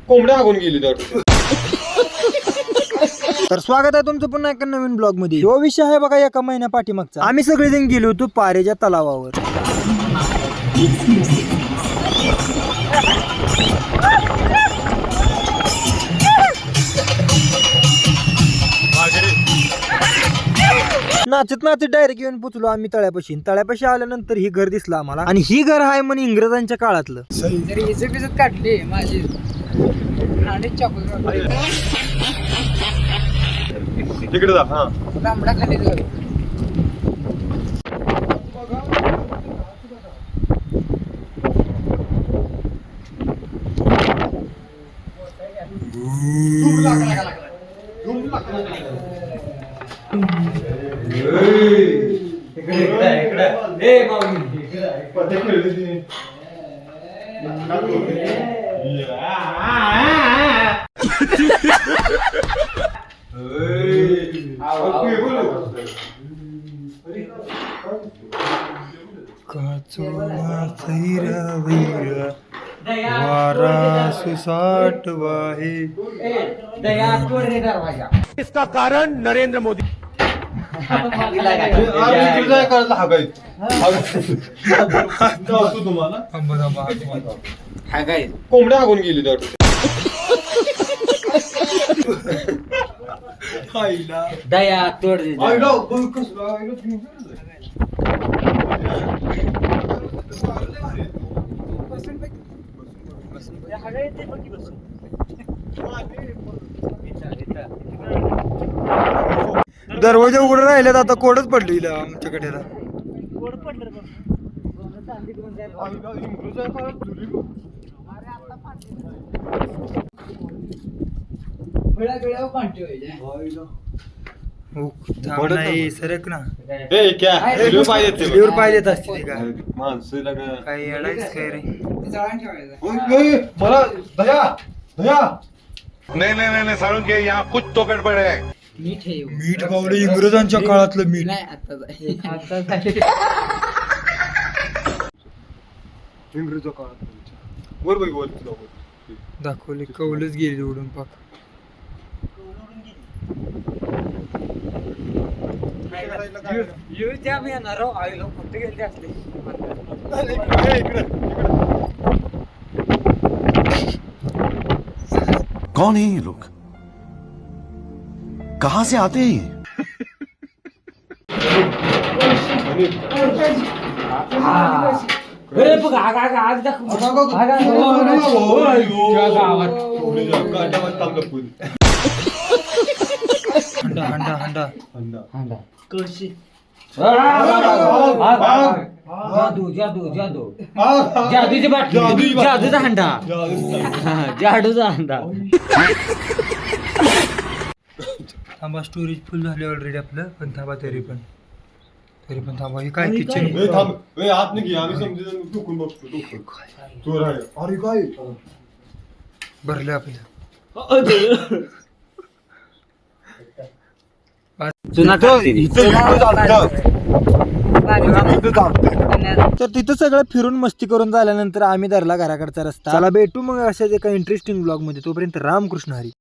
कोंबड्या हागून गेली तर स्वागत आहे तुमचं पुन्हा एका नवीन ब्लॉग मध्ये. तो विषय आहे बघा एका महिन्या पाठीमागचा. आम्ही सगळेजण गेलो होतो पारेच्या तलावावर. नाचत नाचत डायरेक्ट येऊन पोचलो आम्ही तळ्यापाशी आल्यानंतर ही घर दिसलं आम्हाला. आणि ही घर आहे म्हणे इंग्रजांच्या काळातलं. काढली माझी तिकडे जा. हा तांबडा खाली वारा सुसाट वाहे. इसका कारण नरेंद्र मोदी. तुम्हाला हागाय कोंबड्या हागून गेली दया तोड दरवाजा उघडं राहिल्यात आता कोडच पडली आमच्याकडे. सरक ना पाय देत असते माणसाला काही अडायच काय रे. मला दया दया नहीं सारुण के यहाँ कुछ तो गड़बड़ है. मीठ पावलं इंग्रजांच्या काळातलं मीठ. इंग्रजांच्या काळात वर बघ वर दाखवले कौलच गेली उडून पाक. कौन है ये लोग, कहाँ से आते हैं ये? हंडा हंडा हंडा जादू जादू जादू जादूची बाटली जादूचा हंडा जादूचा हंडा. थांबा स्टोरेज फुल झाले ऑलरेडी आपलं. पण थांबा तरी पण थांबा. हे काय किचन आत नाही आम्ही समजून टुकून बघतो. चोर आहे. अरे काय भरले आपल्या. तर तिथं सगळं फिरून मस्ती करून झाल्यानंतर आम्ही धरला घराकडचा रस्ता. चला भेटू मग अशाच एका इंटरेस्टिंग ब्लॉग मध्ये. तोपर्यंत रामकृष्ण हरी.